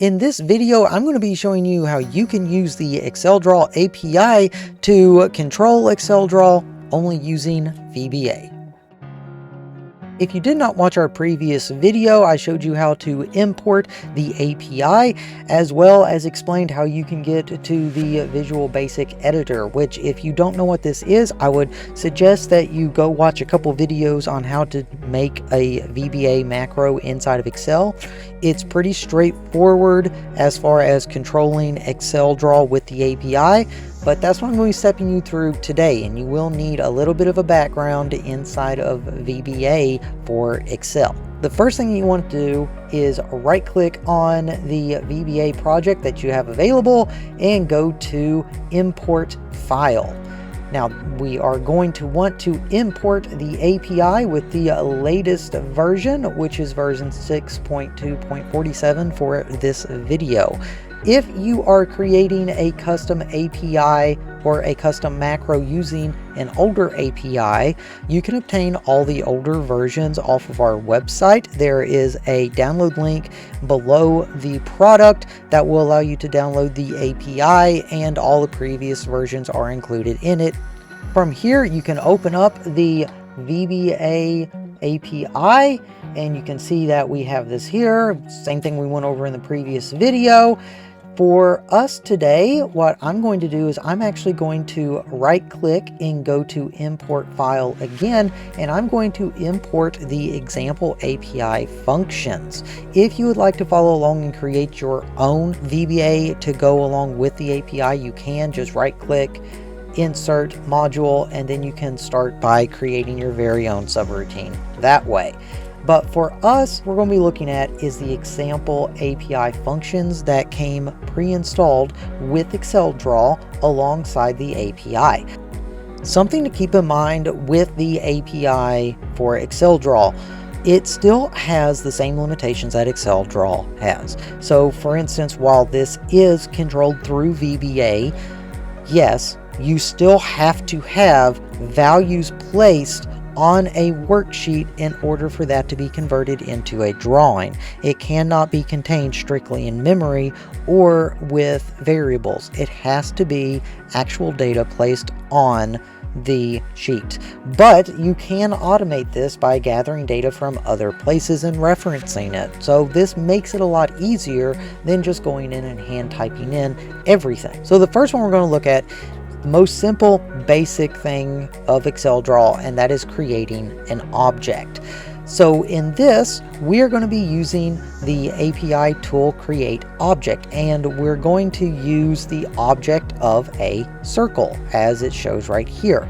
In this video, I'm going to be showing you how you can use the ExcelDraw API to control ExcelDraw only using VBA. If you did not watch our previous video, I showed you how to import the API, as well as explained how you can get to the Visual Basic editor, which if you don't know what this is, I would suggest that you go watch a couple videos on how to make a VBA macro inside of Excel. It's pretty straightforward as far as controlling ExcelDraw with the API, but that's what I'm going to be stepping you through today, and you will need a little bit of a background inside of VBA for Excel. The first thing you want to do is right click on the VBA project that you have available and go to Import File. Now, we are going to want to import the API with the latest version, which is version 6.2.47 for this video. If you are creating a custom API or a custom macro using an older API, you can obtain all the older versions off of our website. There is a download link below the product that will allow you to download the API, and all the previous versions are included in it. From here, you can open up the VBA API, and you can see that we have this here. Same thing we went over in the previous video. For us today, what I'm going to do is I'm actually going to right click and go to import file again, and I'm going to import the example API functions. If you would like to follow along and create your own VBA to go along with the API, you can just right click, insert module, and then you can start by creating your very own subroutine that way. But for us, we're going to be looking at is the example API functions that came pre-installed with ExcelDraw alongside the API. Something to keep in mind with the API for ExcelDraw, it still has the same limitations that ExcelDraw has. So for instance, while this is controlled through VBA, yes, you still have to have values placed on a worksheet in order for that to be converted into a drawing. It cannot be contained strictly in memory or with variables. It has to be actual data placed on the sheet. But you can automate this by gathering data from other places and referencing it. So this makes it a lot easier than just going in and hand typing in everything. So the first one we're going to look at, the most simple basic thing of ExcelDraw, and that is creating an object. So in this, we are going to be using the API tool create object, and we're going to use the object of a circle as it shows right here.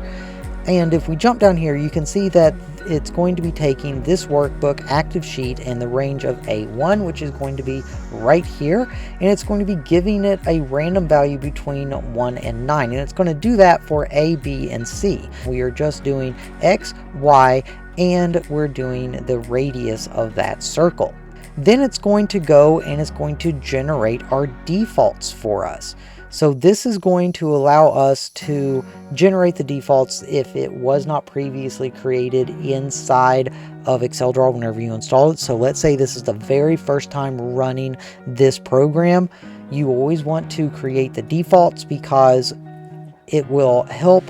And if we jump down here, you can see that it's going to be taking this workbook active sheet and the range of A1, which is going to be right here, and it's going to be giving it a random value between 1 and 9, and it's going to do that for A, B, and C. We are just doing X, Y, and we're doing the radius of that circle. Then it's going to go and it's going to generate our defaults for us. So this is going to allow us to generate the defaults if it was not previously created inside of ExcelDraw whenever you install it. So let's say this is the very first time running this program. You always want to create the defaults because it will help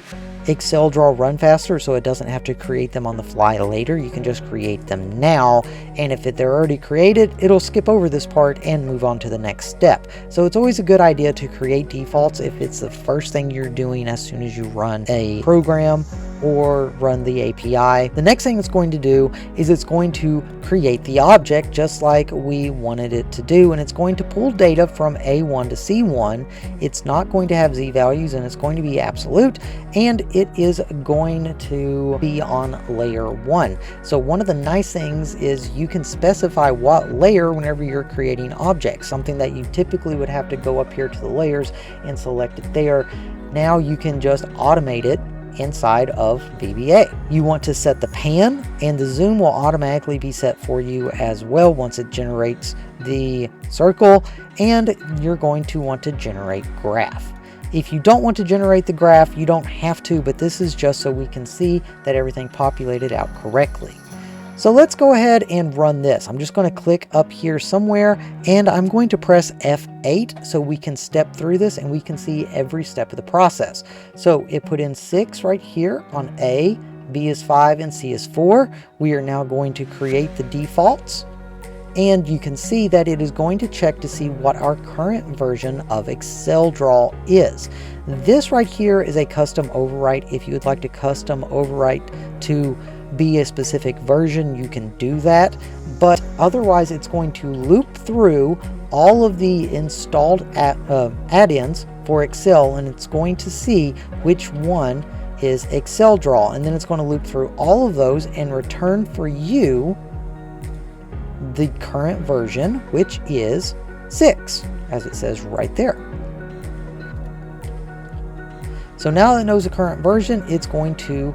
ExcelDraw run faster, so it doesn't have to create them on the fly later. You can just create them now, and if they're already created, it'll skip over this part and move on to the next step. So it's always a good idea to create defaults if it's the first thing you're doing as soon as you run a program or run the API. The next thing it's going to do is it's going to create the object just like we wanted it to do, and it's going to pull data from A1 to C1. It's not going to have Z values, and it's going to be absolute, and it is going to be on layer 1. So one of the nice things is you can specify what layer whenever you're creating objects, something that you typically would have to go up here to the layers and select it there. Now you can just automate it inside of VBA. You want to set the pan, and the zoom will automatically be set for you as well once it generates the circle, and you're going to want to generate graph. If you don't want to generate the graph, you don't have to, but this is just so we can see that everything populated out correctly. So let's go ahead and run this. I'm just going to click up here somewhere and I'm going to press F8 so we can step through this and we can see every step of the process. So it put in 6 right here on A, B is 5 and C is 4. We are now going to create the defaults. And you can see that it is going to check to see what our current version of XLDraw is. This right here is a custom overwrite. If you would like to custom overwrite to be a specific version, you can do that. But otherwise, it's going to loop through all of the installed add-ins for Excel, and it's going to see which one is XLDraw. And then it's going to loop through all of those and return for you the current version, which is 6, as it says right there. So now that it knows the current version, it's going to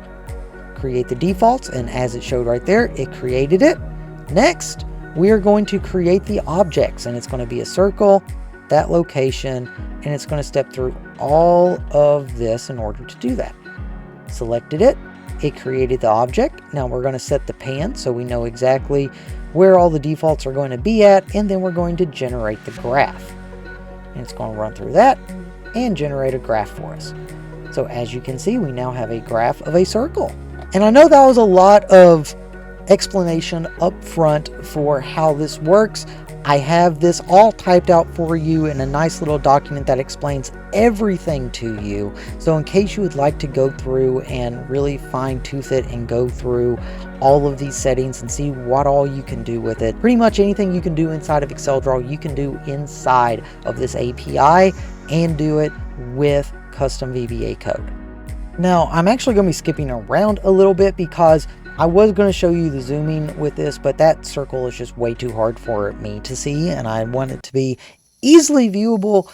create the defaults, and as it showed right there, it created it. Next, we are going to create the objects, and it's going to be a circle, that location, and it's going to step through all of this in order to do that. Selected it, it created the object. Now we're going to set the pan so we know exactly where all the defaults are going to be at, and then we're going to generate the graph. And it's going to run through that and generate a graph for us. So as you can see, we now have a graph of a circle. And I know that was a lot of explanation up front for how this works. I have this all typed out for you in a nice little document that explains everything to you. So in case you would like to go through and really fine tooth it and go through all of these settings and see what all you can do with it. Pretty much anything you can do inside of XLDraw, you can do inside of this API and do it with custom VBA code. Now, I'm actually going to be skipping around a little bit because I was going to show you the zooming with this, but that circle is just way too hard for me to see, and I want it to be easily viewable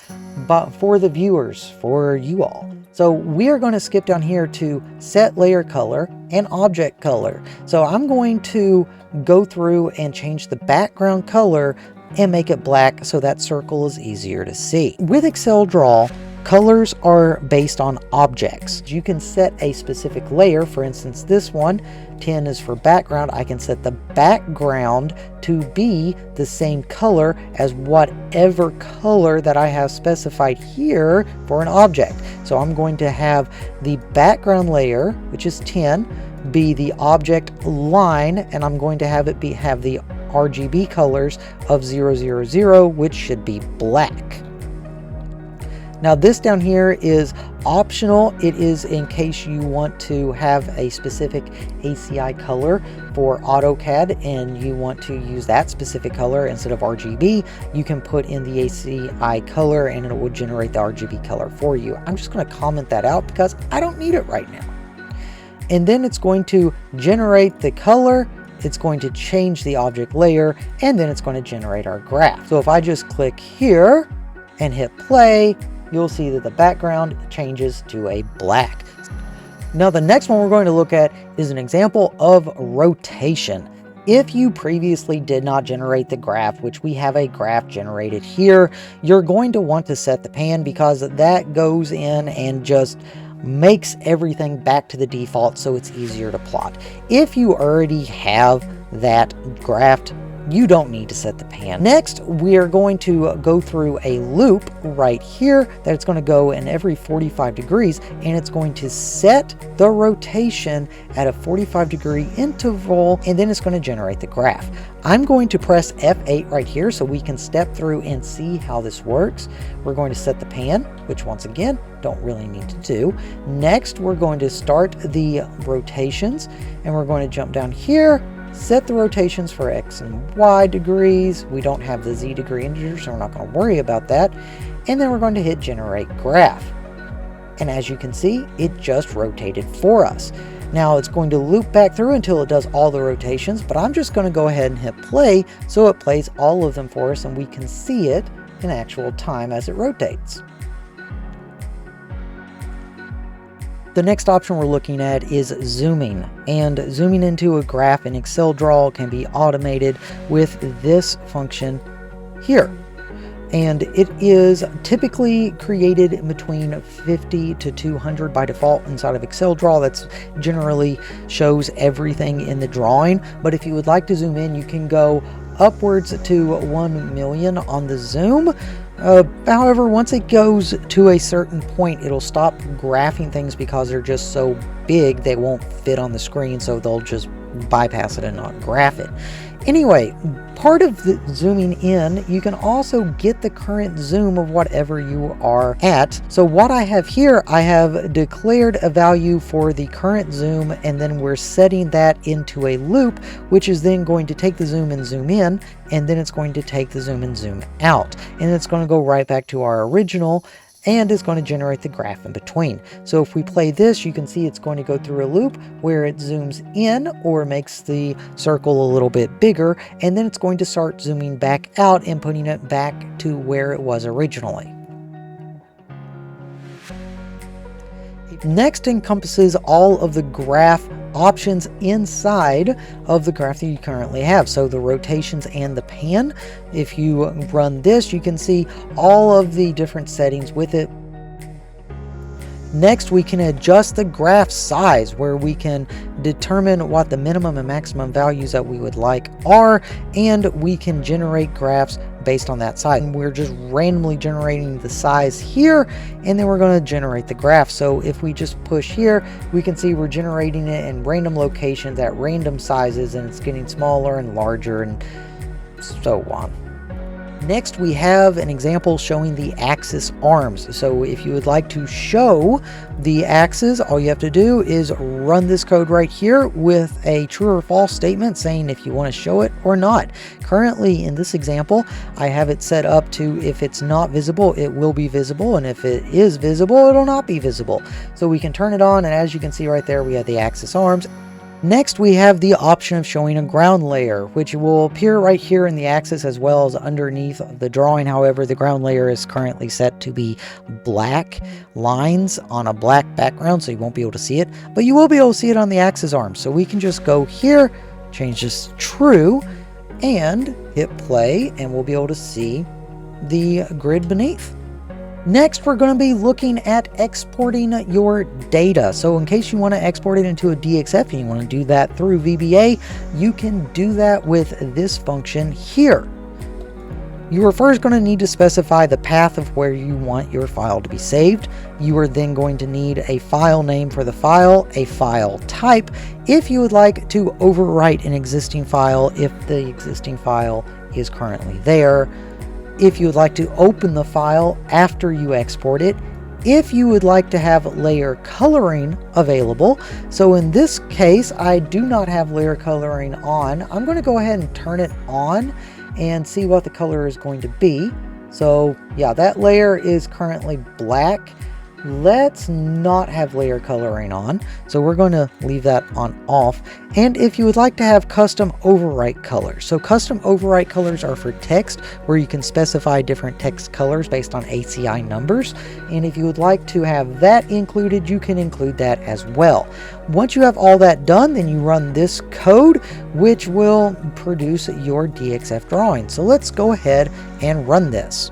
for the viewers, for you all. So we are going to skip down here to set layer color and object color. So I'm going to go through and change the background color and make it black so that circle is easier to see. With XLDraw, colors are based on objects. You can set a specific layer. For instance, this one, 10 is for background. I can set the background to be the same color as whatever color that I have specified here for an object. So I'm going to have the background layer, which is 10, be the object line, and I'm going to have it have the RGB colors of 000, which should be black. Now this down here is optional. It is in case you want to have a specific ACI color for AutoCAD and you want to use that specific color instead of RGB. You can put in the ACI color and it will generate the RGB color for you. I'm just going to comment that out because I don't need it right now. And then it's going to generate the color. It's going to change the object layer, and then it's going to generate our graph. So if I just click here and hit play, you'll see that the background changes to a black. Now the next one we're going to look at is an example of rotation. If you previously did not generate the graph, which we have a graph generated here, you're going to want to set the pan because that goes in and just makes everything back to the default so it's easier to plot. If you already have that graphed, you don't need to set the pan. Next, we are going to go through a loop right here that it's going to go in every 45 degrees, and it's going to set the rotation at a 45-degree interval, and then it's going to generate the graph. I'm going to press F8 right here so we can step through and see how this works. We're going to set the pan, which once again, don't really need to do. Next, we're going to start the rotations, and we're going to jump down here, set the rotations for X and Y degrees. We don't have the Z degree integer, so we're not going to worry about that. And then we're going to hit generate graph. And as you can see, it just rotated for us. Now it's going to loop back through until it does all the rotations, but I'm just going to go ahead and hit play so it plays all of them for us and we can see it in actual time as it rotates. The next option we're looking at is zooming, and zooming into a graph in XLDraw can be automated with this function here. and it is typically created in between 50 to 200 by default inside of XLDraw. That's generally shows everything in the drawing, but if you would like to zoom in, you can go upwards to 1 million on the zoom. However, once it goes to a certain point, it'll stop graphing things because they're just so big they won't fit on the screen, so they'll just bypass it and not graph it. Anyway, part of the zooming in, you can also get the current zoom of whatever you are at. So what I have here, I have declared a value for the current zoom, and then we're setting that into a loop, which is then going to take the zoom and zoom in, and then it's going to take the zoom and zoom out. And it's going to go right back to our original, and it's going to generate the graph in between. So if we play this, you can see it's going to go through a loop where it zooms in or makes the circle a little bit bigger, and then it's going to start zooming back out and putting it back to where it was originally. Next encompasses all of the graph options inside of the graph that you currently have. So the rotations and the pan. If you run this, you can see all of the different settings with it. Next, we can adjust the graph size, where we can determine what the minimum and maximum values that we would like are, and we can generate graphs based on that size. And we're just randomly generating the size here, and then we're going to generate the graph. So if we just push here, we can see we're generating it in random locations at random sizes, and it's getting smaller and larger and so on. Next, we have an example showing the axis arms. So if you would like to show the axis, all you have to do is run this code right here with a true or false statement saying if you want to show it or not. Currently in this example, I have it set up to if it's not visible, it will be visible, and if it is visible, it'll not be visible. So we can turn it on, and as you can see right there, we have the axis arms. Next, we have the option of showing a ground layer, which will appear right here in the axis as well as underneath the drawing. However, the ground layer is currently set to be black lines on a black background, so you won't be able to see it, but you will be able to see it on the axis arms. So we can just go here, change this to true, and hit play, and we'll be able to see the grid beneath. Next, we're going to be looking at exporting your data. So in case you want to export it into a DXF and you want to do that through VBA, you can do that with this function here. You are first going to need to specify the path of where you want your file to be saved. You are then going to need a file name for the file, a file type, if you would like to overwrite an existing file if the existing file is currently there. If you would like to open the file after you export it, if you would like to have layer coloring available. So in this case, I do not have layer coloring on. I'm going to go ahead and turn it on and see what the color is going to be. So yeah, that layer is currently black. Let's not have layer coloring on, so we're going to leave that on off. And if you would like to have custom overwrite colors, so custom overwrite colors are for text, where you can specify different text colors based on ACI numbers, and if you would like to have that included, you can include that as well. Once you have all that done, then you run this code, which will produce your DXF drawing. So let's go ahead and run this.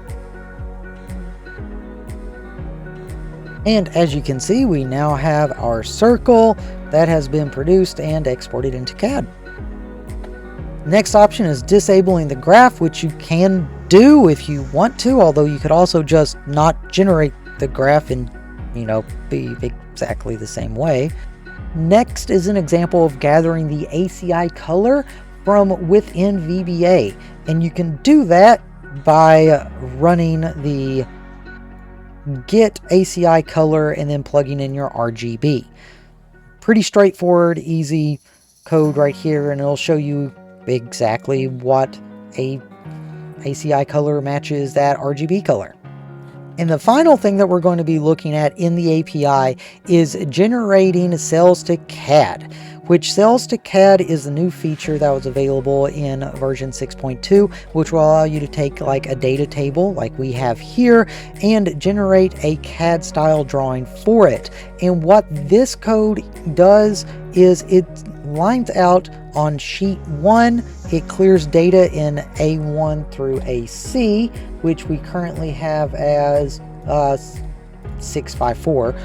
And as you can see, we now have our circle that has been produced and exported into CAD. Next option is disabling the graph, which you can do if you want to, although you could also just not generate the graph and, be exactly the same way. Next is an example of gathering the ACI color from within VBA, and you can do that by running the get ACI color and then plugging in your RGB. Pretty straightforward, easy code right here, and it'll show you exactly what a ACI color matches that RGB color. And the final thing that we're going to be looking at in the API is generating cells to CAD, which cells to CAD is the new feature that was available in version 6.2, which will allow you to take like a data table like we have here and generate a CAD style drawing for it. And what this code does is it lines out on sheet 1, it clears data in A1 through AC, which we currently have as 654.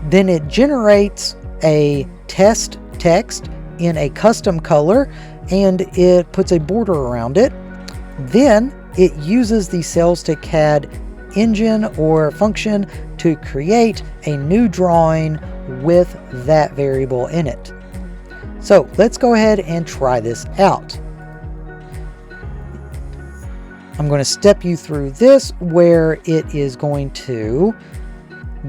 Then it generates a test text in a custom color and it puts a border around it. Then it uses the Sales to CAD engine or function to create a new drawing with that variable in it. So let's go ahead and try this out. I'm going to step you through this where it is going to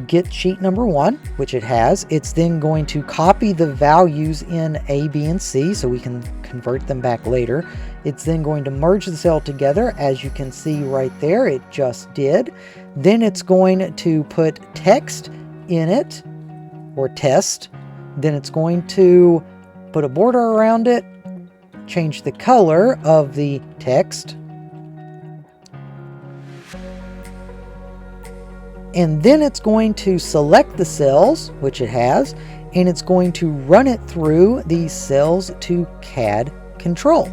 get sheet number 1, which it has. It's then going to copy the values in A, B, and C so we can convert them back later. It's then going to merge the cell together, as you can see right there, it just did. Then it's going to put text in it, or test. Then it's going to put a border around it, change the color of the text, and then it's going to select the cells, which it has, and it's going to run it through the Sales to CAD control.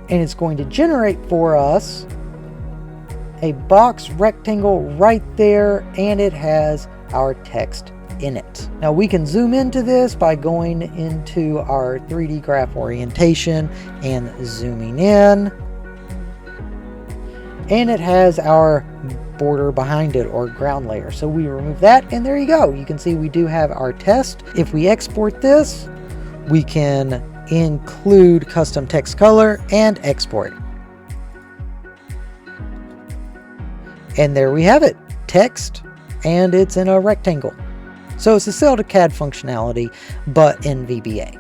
And it's going to generate for us a box rectangle right there, and it has our text in it. Now we can zoom into this by going into our 3D graph orientation and zooming in. And it has our border behind it, or ground layer. So we remove that, and there you go. You can see we do have our test. If we export this, we can include custom text color and export. And there we have it, text, and it's in a rectangle. So it's a Sales to CAD functionality, but in VBA.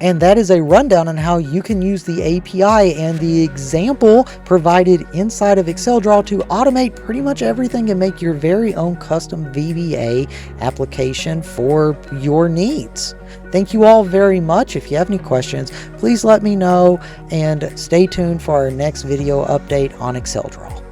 And that is a rundown on how you can use the API and the example provided inside of ExcelDraw to automate pretty much everything and make your very own custom VBA application for your needs. Thank you all very much. If you have any questions, please let me know, and stay tuned for our next video update on ExcelDraw.